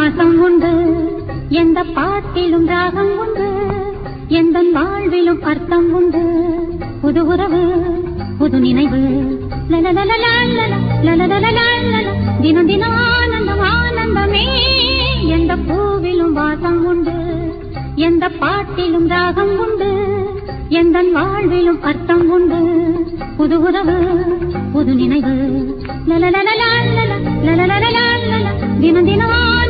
வாசம் உண்டு, எந்த பாட்டிலும் ராகம் உண்டு, எந்த வாழ்விலும் அர்த்தம் உண்டு. புது உறவு புது நினைவு தினம் தினம் ஆனந்தம் ஆனந்தமே. எந்த பூவிலும் வாசம் உண்டு, எந்த பாட்டிலும் ராகம் உண்டு, எந்த வாழ்விலும் அர்த்தம் உண்டு. புது உறவு புது நினைவு தினம் தினம்